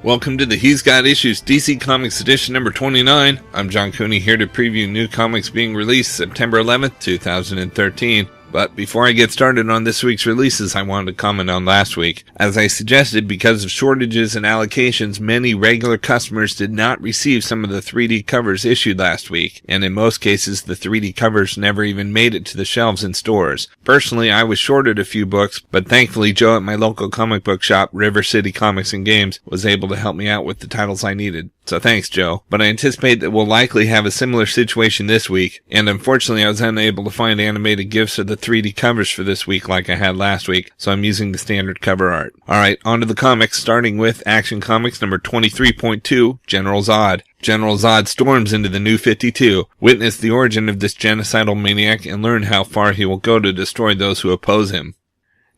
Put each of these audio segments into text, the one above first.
Welcome to the He's Got Issues DC Comics edition number 29. I'm John Cooney, here to preview new comics being released September 11th, 2013. But before I get started on this week's releases, I wanted to comment on last week. As I suggested, because of shortages and allocations, many regular customers did not receive some of the 3D covers issued last week, and in most cases, the 3D covers never even made it to the shelves in stores. Personally, I was shorted a few books, but thankfully Joe at my local comic book shop, River City Comics and Games, was able to help me out with the titles I needed. So thanks, Joe. But I anticipate that we'll likely have a similar situation this week, and unfortunately I was unable to find animated gifs of the 3D covers for this week like I had last week, so I'm using the standard cover art. Alright, on to the comics, starting with Action Comics number 23.2, General Zod. General Zod storms into the New 52, witness the origin of this genocidal maniac, and learn how far he will go to destroy those who oppose him.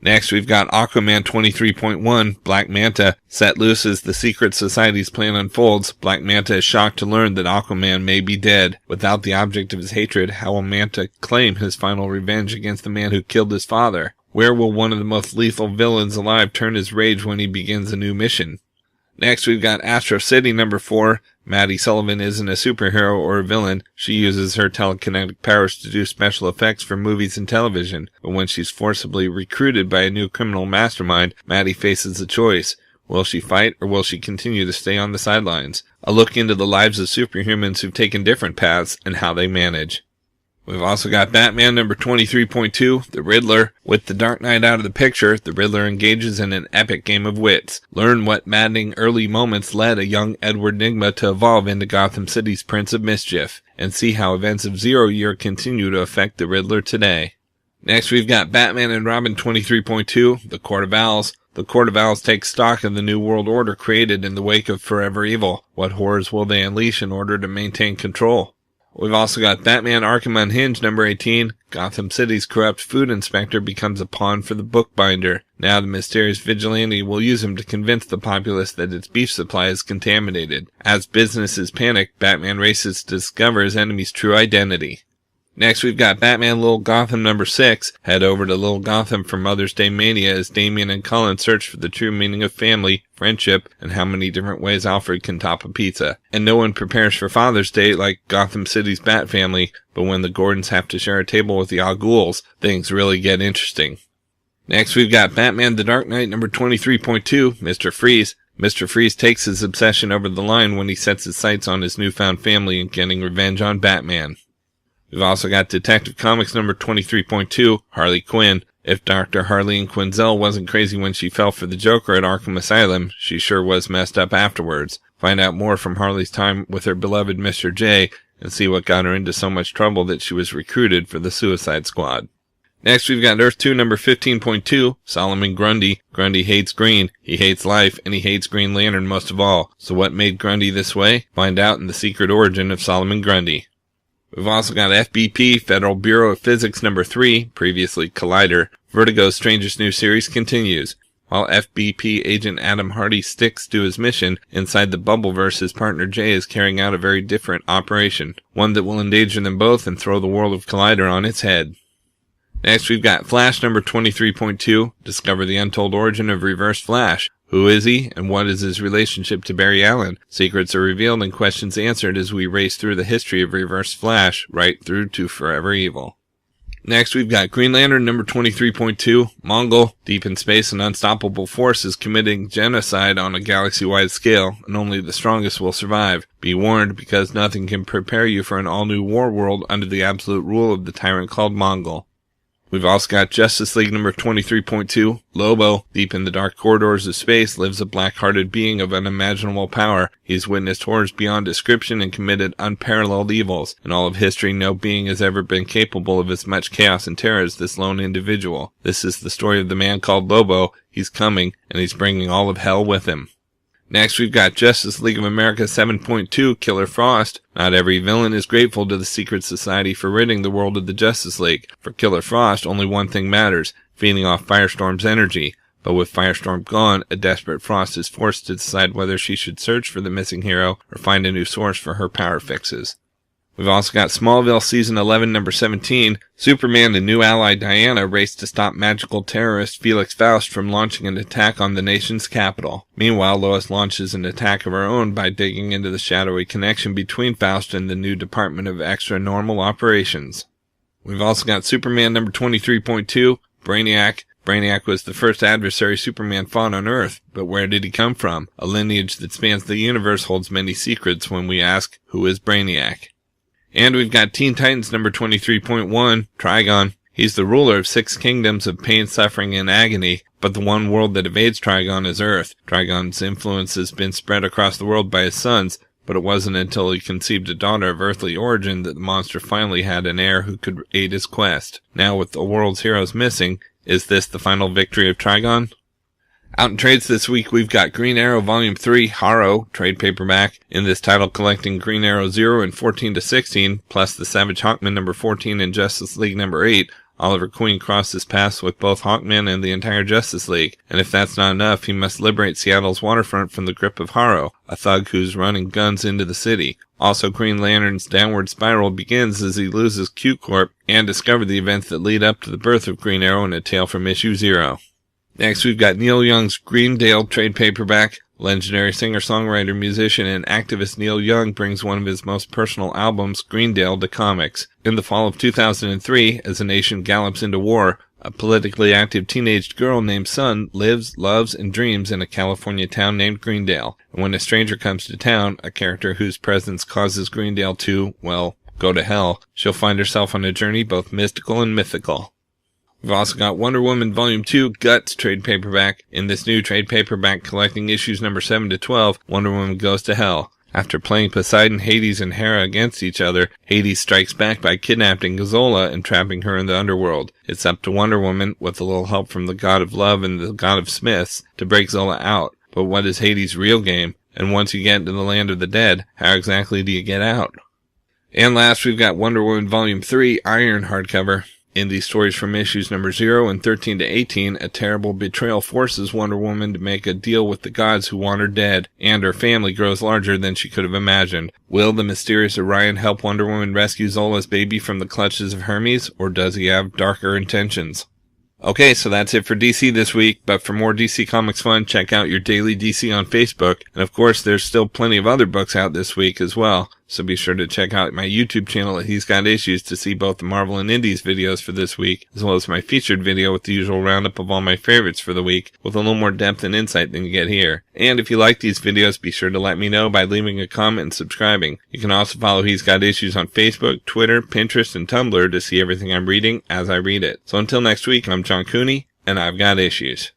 Next, we've got Aquaman 23.1, Black Manta. Set loose as the secret society's plan unfolds, Black Manta is shocked to learn that Aquaman may be dead. Without the object of his hatred, how will Manta claim his final revenge against the man who killed his father? Where will one of the most lethal villains alive turn his rage when he begins a new mission? Next, we've got Astro City number 4. Maddie Sullivan isn't a superhero or a villain. She uses her telekinetic powers to do special effects for movies and television. But when she's forcibly recruited by a new criminal mastermind, Maddie faces a choice. Will she fight, or will she continue to stay on the sidelines? A look into the lives of superhumans who've taken different paths and how they manage. We've also got Batman number 23.2, The Riddler. With the Dark Knight out of the picture, the Riddler engages in an epic game of wits. Learn what maddening early moments led a young Edward Nygma to evolve into Gotham City's Prince of Mischief, and see how events of Zero Year continue to affect the Riddler today. Next, we've got Batman and Robin 23.2, The Court of Owls. The Court of Owls takes stock of the New World Order created in the wake of Forever Evil. What horrors will they unleash in order to maintain control? We've also got Batman Arkham Unhinged number 18. Gotham City's corrupt food inspector becomes a pawn for the bookbinder. Now the mysterious vigilante will use him to convince the populace that its beef supply is contaminated. As businesses panic, Batman races to discover his enemy's true identity. Next, we've got Batman Little Gotham number 6. Head over to Little Gotham for Mother's Day Mania as Damian and Cullen search for the true meaning of family, friendship, and how many different ways Alfred can top a pizza. And no one prepares for Father's Day like Gotham City's Bat family, but when the Gordons have to share a table with the Al Ghuls, things really get interesting. Next, we've got Batman The Dark Knight number 23.2, Mr. Freeze. Mr. Freeze takes his obsession over the line when he sets his sights on his newfound family and getting revenge on Batman. We've also got Detective Comics number 23.2, Harley Quinn. If Dr. Harley Quinzel wasn't crazy when she fell for the Joker at Arkham Asylum, she sure was messed up afterwards. Find out more from Harley's time with her beloved Mr. J, and see what got her into so much trouble that she was recruited for the Suicide Squad. Next, we've got Earth 2 number 15.2, Solomon Grundy. Grundy hates green, he hates life, and he hates Green Lantern most of all. So what made Grundy this way? Find out in the secret origin of Solomon Grundy. We've also got FBP, Federal Bureau of Physics number 3, previously Collider. Vertigo's strangest new series continues. While FBP agent Adam Hardy sticks to his mission, inside the Bubbleverse his partner Jay is carrying out a very different operation, one that will endanger them both and throw the world of Collider on its head. Next, we've got Flash number 23.2, discover the untold origin of Reverse Flash. Who is he, and what is his relationship to Barry Allen? Secrets are revealed and questions answered as we race through the history of Reverse Flash, right through to Forever Evil. Next, we've got Green Lantern number 23.2, Mongul. Deep in space, an unstoppable force is committing genocide on a galaxy-wide scale, and only the strongest will survive. Be warned, because nothing can prepare you for an all-new war world under the absolute rule of the tyrant called Mongul. We've also got Justice League number 23.2, Lobo. Deep in the dark corridors of space lives a black-hearted being of unimaginable power. He's witnessed horrors beyond description and committed unparalleled evils. In all of history, no being has ever been capable of as much chaos and terror as this lone individual. This is the story of the man called Lobo. He's coming, and he's bringing all of hell with him. Next, we've got Justice League of America 7.2, Killer Frost. Not every villain is grateful to the secret society for ridding the world of the Justice League. For Killer Frost, only one thing matters, feeding off Firestorm's energy. But with Firestorm gone, a desperate Frost is forced to decide whether she should search for the missing hero or find a new source for her power fixes. We've also got Smallville Season 11, number 17. Superman and new ally Diana race to stop magical terrorist Felix Faust from launching an attack on the nation's capital. Meanwhile, Lois launches an attack of her own by digging into the shadowy connection between Faust and the new Department of Extra Normal Operations. We've also got Superman number 23.2, Brainiac. Brainiac was the first adversary Superman fought on Earth, but where did he come from? A lineage that spans the universe holds many secrets when we ask, who is Brainiac? And we've got Teen Titans number 23.1, Trigon. He's the ruler of 6 kingdoms of pain, suffering, and agony, but the one world that evades Trigon is Earth. Trigon's influence has been spread across the world by his sons, but it wasn't until he conceived a daughter of earthly origin that the monster finally had an heir who could aid his quest. Now with the world's heroes missing, is this the final victory of Trigon? Out in trades this week, we've got Green Arrow Volume 3, Harrow, trade paperback. In this title, collecting Green Arrow 0 and 14 to 16, plus the Savage Hawkman number 14 and Justice League number 8. Oliver Queen crosses paths with both Hawkman and the entire Justice League, and if that's not enough, he must liberate Seattle's waterfront from the grip of Harrow, a thug who's running guns into the city. Also, Green Lantern's downward spiral begins as he loses Q-Corp and discovers the events that lead up to the birth of Green Arrow in a tale from issue 0. Next, we've got Neil Young's Greendale trade paperback. Legendary singer-songwriter, musician, and activist Neil Young brings one of his most personal albums, Greendale, to comics. In the fall of 2003, as the nation gallops into war, a politically active teenage girl named Sun lives, loves, and dreams in a California town named Greendale. And when a stranger comes to town, a character whose presence causes Greendale to, well, go to hell, she'll find herself on a journey both mystical and mythical. We've also got Wonder Woman Volume 2, Guts trade paperback. In this new trade paperback collecting issues number 7 to 12, Wonder Woman goes to hell. After playing Poseidon, Hades, and Hera against each other, Hades strikes back by kidnapping Gazola and trapping her in the underworld. It's up to Wonder Woman, with a little help from the God of Love and the God of Smiths, to break Zola out. But what is Hades' real game? And once you get into the land of the dead, how exactly do you get out? And last, we've got Wonder Woman Volume 3, Iron hardcover. In these stories from issues number 0 and 13 to 18, a terrible betrayal forces Wonder Woman to make a deal with the gods who want her dead, and her family grows larger than she could have imagined. Will the mysterious Orion help Wonder Woman rescue Zola's baby from the clutches of Hermes, or does he have darker intentions? Okay, so that's it for DC this week, but for more DC Comics fun, check out your daily DC on Facebook, and of course there's still plenty of other books out this week as well, so be sure to check out my YouTube channel at He's Got Issues to see both the Marvel and Indies videos for this week, as well as my featured video with the usual roundup of all my favorites for the week, with a little more depth and insight than you get here. And if you like these videos, be sure to let me know by leaving a comment and subscribing. You can also follow He's Got Issues on Facebook, Twitter, Pinterest, and Tumblr to see everything I'm reading as I read it. So until next week, I'm John Cooney, and I've got issues.